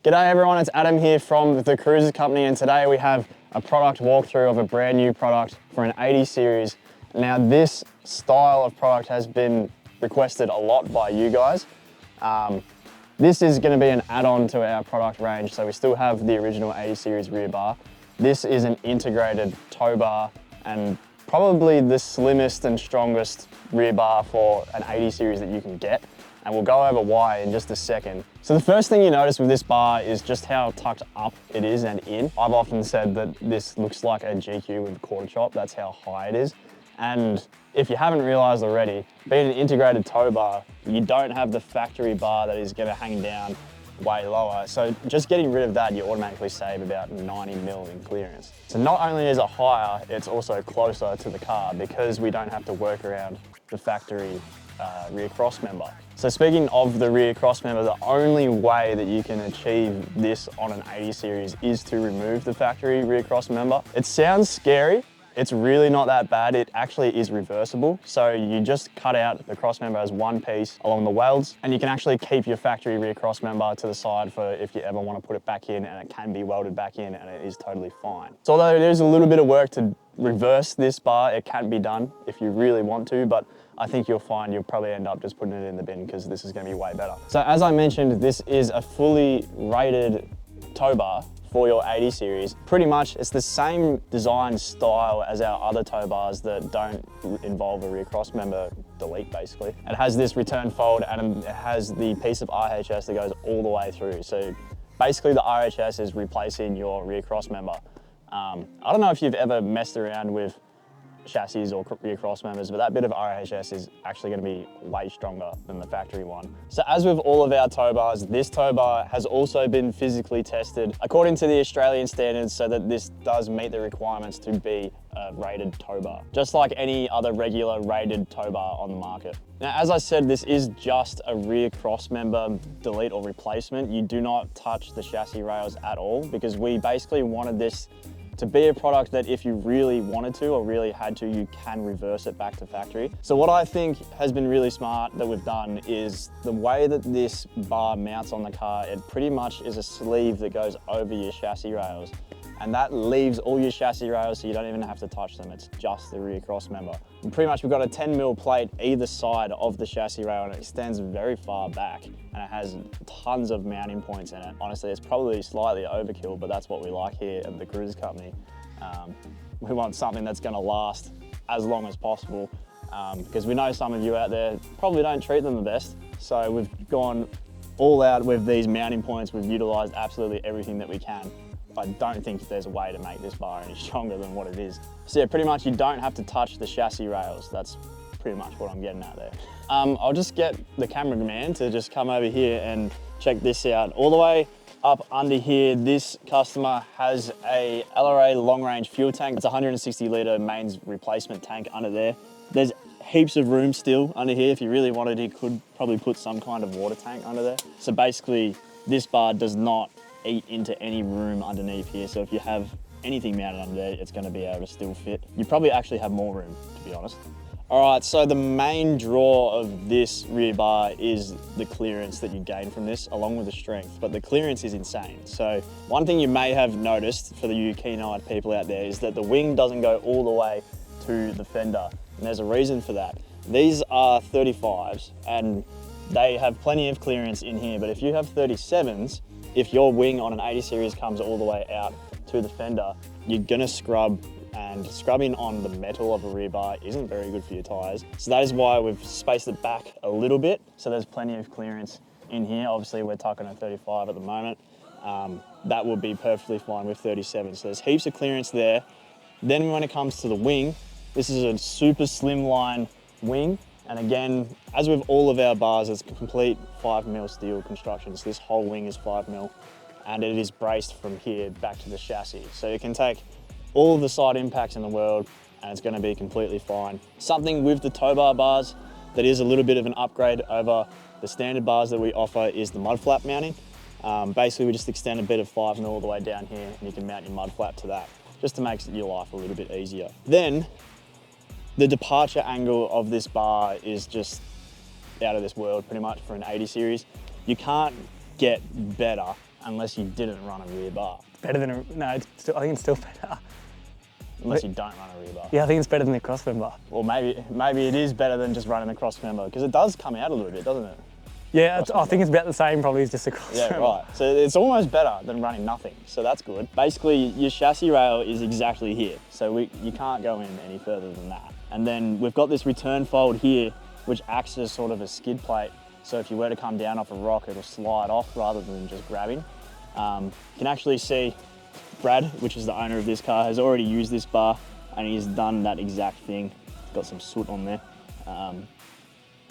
G'day everyone, it's Adam here from the Cruiser Company, and today we have a product walkthrough of a brand new product for an 80 series. Now this style of product has been requested a lot by you guys. This is going to be an add-on to our product range, so we still have the original 80 series rear bar. This is an integrated tow bar and probably the slimmest and strongest rear bar for an 80 series that you can get. And we'll go over why in just a second. So the first thing you notice with this bar is just how tucked up it is and in. I've often said that this looks like a GQ with a quarter chop. That's how high it is. And if you haven't realized already, being an integrated tow bar, you don't have the factory bar that is gonna hang down way lower. So just getting rid of that, you automatically save about 90 mil in clearance. So not only is it higher, it's also closer to the car because we don't have to work around the factory rear cross member. So speaking of the rear cross member, the only way that you can achieve this on an 80 series is to remove the factory rear cross member. It sounds scary. It's really not that bad. It actually is reversible. So you just cut out the cross member as one piece along the welds, and you can actually keep your factory rear cross member to the side for if you ever want to put it back in, and it can be welded back in and it is totally fine. So although there's a little bit of work to reverse this bar, it can be done if you really want to, but I think you'll find you'll probably end up just putting it in the bin because this is going to be way better. So as I mentioned, this is a fully rated tow bar for your 80 series. Pretty much it's the same design style as our other tow bars that don't involve a rear cross member delete basically. It has this return fold and it has the piece of RHS that goes all the way through. So basically the RHS is replacing your rear cross member. I don't know if you've ever messed around with chassis or rear cross members, but that bit of RHS is actually going to be way stronger than the factory one. So as with all of our tow bars, this tow bar has also been physically tested according to the Australian standards so that this does meet the requirements to be a rated tow bar, just like any other regular rated tow bar on the market. Now, as I said, this is just a rear cross member delete or replacement. You do not touch the chassis rails at all because we basically wanted this to be a product that if you really wanted to or really had to, you can reverse it back to factory. So what I think has been really smart that we've done is the way that this bar mounts on the car, it pretty much is a sleeve that goes over your chassis rails. And that leaves all your chassis rails so you don't even have to touch them. It's just the rear cross member. And pretty much we've got a 10 mil plate either side of the chassis rail and it extends very far back and it has tons of mounting points in it. Honestly, it's probably slightly overkill, but that's what we like here at the Cruiser Company. We want something that's gonna last as long as possible because we know some of you out there probably don't treat them the best. So we've gone all out with these mounting points. We've utilized absolutely everything that we can. I don't think there's a way to make this bar any stronger than what it is. So yeah, pretty much you don't have to touch the chassis rails. That's pretty much what I'm getting at there. I'll just get the cameraman to just come over here and check this out. All the way up under here, this customer has a LRA long range fuel tank. It's a 160 litre mains replacement tank under there. There's heaps of room still under here. If you really wanted, you could probably put some kind of water tank under there. So basically this bar does not eat into any room underneath here. So if you have anything mounted under there, it's gonna be able to still fit. You probably actually have more room, to be honest. All right, so the main draw of this rear bar is the clearance that you gain from this, along with the strength, but the clearance is insane. So one thing you may have noticed for you keen-eyed people out there is that the wing doesn't go all the way to the fender, and there's a reason for that. These are 35s, and they have plenty of clearance in here, but if you have 37s, if your wing on an 80 series comes all the way out to the fender, you're gonna scrub, and scrubbing on the metal of a rear bar isn't very good for your tires. So that is why we've spaced it back a little bit, so there's plenty of clearance in here. Obviously we're tucking a 35 at the moment. That would be perfectly fine with 37. So there's heaps of clearance there. Then when it comes to the wing, this is a super slimline wing. And again, as with all of our bars, it's complete 5mm steel construction. So this whole wing is 5mm and it is braced from here back to the chassis. So you can take all of the side impacts in the world and it's gonna be completely fine. Something with the tow bar bars that is a little bit of an upgrade over the standard bars that we offer is the mud flap mounting. Basically, we just extend a bit of 5mm all the way down here and you can mount your mud flap to that, just to make your life a little bit easier. Then, the departure angle of this bar is just out of this world pretty much for an 80 series. You can't get better unless you didn't run a rear bar. Better than no, I think it's still better. Unless you don't run a rear bar. Yeah, I think it's better than the crossmember. Or maybe it is better than just running the cross member, because it does come out a little bit, doesn't it? Yeah, I think it's about the same probably as just a crossmember. Yeah, right. So it's almost better than running nothing, so that's good. Basically, your chassis rail is exactly here, so you can't go in any further than that. And then we've got this return fold here, which acts as sort of a skid plate. So if you were to come down off a rock, it'll slide off rather than just grabbing. You can actually see Brad, which is the owner of this car, has already used this bar and he's done that exact thing. It's got some soot on there. I'm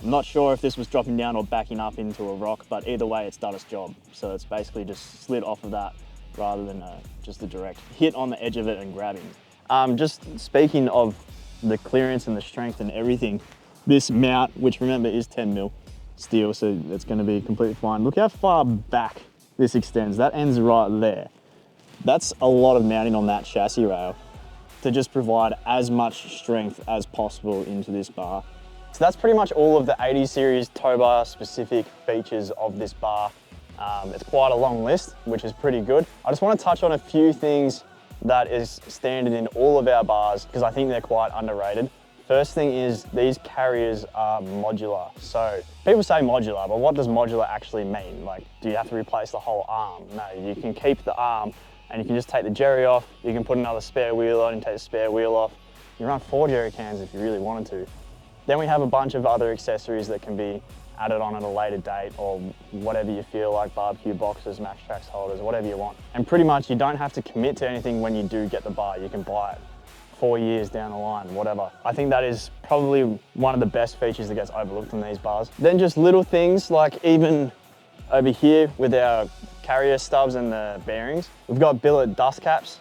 not sure if this was dropping down or backing up into a rock, but either way, it's done its job. So it's basically just slid off of that rather than just a direct hit on the edge of it and grabbing. Just speaking of the clearance and the strength and everything, this mount, which remember is 10 mil steel, so it's going to be completely fine. Look how far back this extends. That ends right there. That's a lot of mounting on that chassis rail to just provide as much strength as possible into this bar. So that's pretty much all of the 80 series tow bar specific features of this bar. It's quite a long list, which is pretty good. I just want to touch on a few things that is standard in all of our bars because I think they're quite underrated. First thing is these carriers are modular. So people say modular, but what does modular actually mean? Like, do you have to replace the whole arm? No, you can keep the arm and you can just take the jerry off. You can put another spare wheel on and take the spare wheel off. You run 4 jerry cans if you really wanted to. Then we have a bunch of other accessories that can be added on at a later date or whatever you feel like, barbecue boxes, Max Trax holders, whatever you want. And pretty much you don't have to commit to anything when you do get the bar. You can buy it 4 years down the line, whatever. I think that is probably one of the best features that gets overlooked in these bars. Then just little things like even over here with our carrier stubs and the bearings, we've got billet dust caps.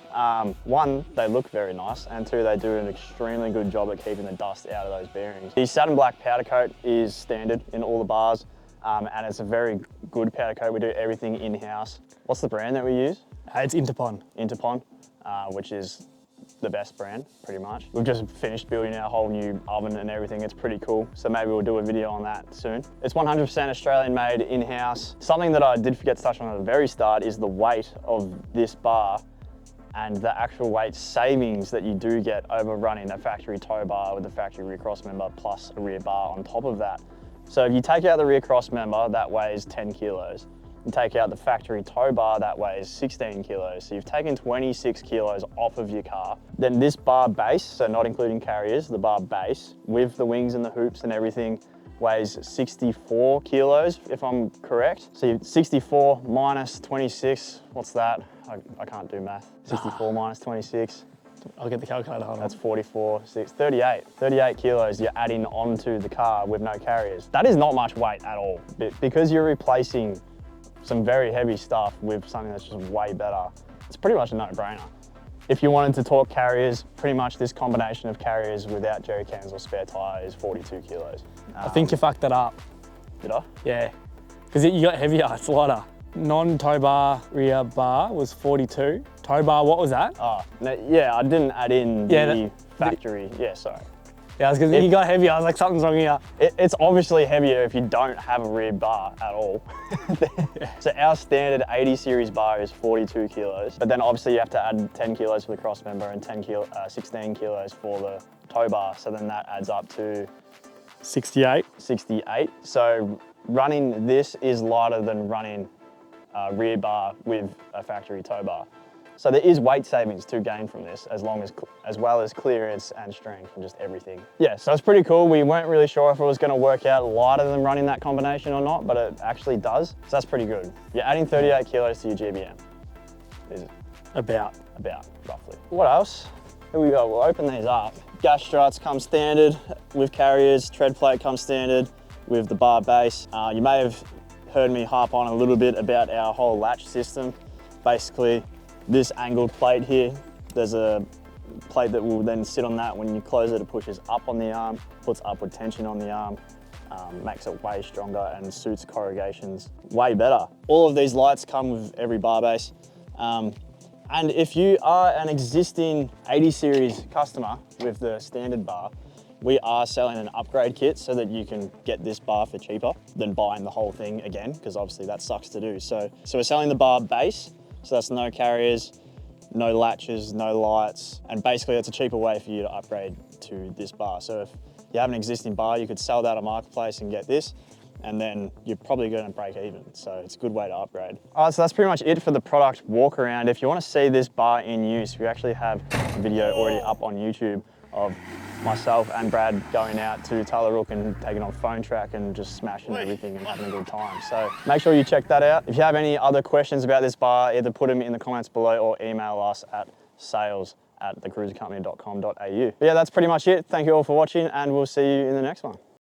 One, they look very nice, and two, they do an extremely good job at keeping the dust out of those bearings. The satin black powder coat is standard in all the bars, and it's a very good powder coat. We do everything in-house. What's the brand that we use? It's Interpon. Interpon, which is the best brand, pretty much. We've just finished building our whole new oven and everything. It's pretty cool. So maybe we'll do a video on that soon. It's 100% Australian made, in-house. Something that I did forget to touch on at the very start is the weight of this bar and the actual weight savings that you do get over running a factory tow bar with a factory rear cross member plus a rear bar on top of that. So if you take out the rear cross member, that weighs 10 kilos. You take out the factory tow bar, that weighs 16 kilos. So you've taken 26 kilos off of your car. Then this bar base, so not including carriers, the bar base with the wings and the hoops and everything weighs 64 kilos, if I'm correct. So you're 64 minus 26, what's that? I can't do math. 64 minus 26. I'll get the calculator on. That's 44, 38 kilos you're adding onto the car with no carriers. That is not much weight at all. Because you're replacing some very heavy stuff with something that's just way better, it's pretty much a no-brainer. If you wanted to talk carriers, pretty much this combination of carriers without jerry cans or spare tyre is 42 kilos. I think you fucked that up. Did I? Yeah, because you got heavier, it's lighter. Non-tow bar rear bar was 42. Tow bar, what was that? Oh, no, yeah, I didn't add in the factory. Yeah, sorry. Yeah, because you got heavier. I was like, something's wrong here. It's obviously heavier if you don't have a rear bar at all. So our standard 80 series bar is 42 kilos, but then obviously you have to add 10 kilos for the cross member and 16 kilos for the tow bar. So then that adds up to 68. 68. So running this is lighter than running a rear bar with a factory tow bar. So there is weight savings to gain from this, as well as clearance and strength and just everything. Yeah, so it's pretty cool. We weren't really sure if it was going to work out lighter than running that combination or not, but it actually does. So that's pretty good. You're adding 38 kilos to your GBM. Is it? About, roughly. What else? Here we go. We'll open these up. Gas struts come standard with carriers. Tread plate comes standard with the bar base. You may have heard me harp on a little bit about our whole latch system. Basically, this angled plate here, there's a plate that will then sit on that. When you close it, it pushes up on the arm, puts upward tension on the arm, makes it way stronger and suits corrugations way better. All of these lights come with every bar base. And if you are an existing 80 series customer with the standard bar, we are selling an upgrade kit so that you can get this bar for cheaper than buying the whole thing again, because obviously that sucks to do. So we're selling the bar base, so that's no carriers, no latches, no lights, and basically it's a cheaper way for you to upgrade to this bar. So if you have an existing bar, you could sell that on Marketplace and get this, and then you're probably going to break even. So it's a good way to upgrade. All right, so that's pretty much it for the product walk around. If you want to see this bar in use, we actually have a video already up on YouTube of myself and Brad going out to Tallarook and taking on phone track and just smashing everything and having a good time. So make sure you check that out. If you have any other questions about this bar, either put them in the comments below or email us at sales@thecruisercompany.com.au. But yeah, that's pretty much it. Thank you all for watching, and we'll see you in the next one.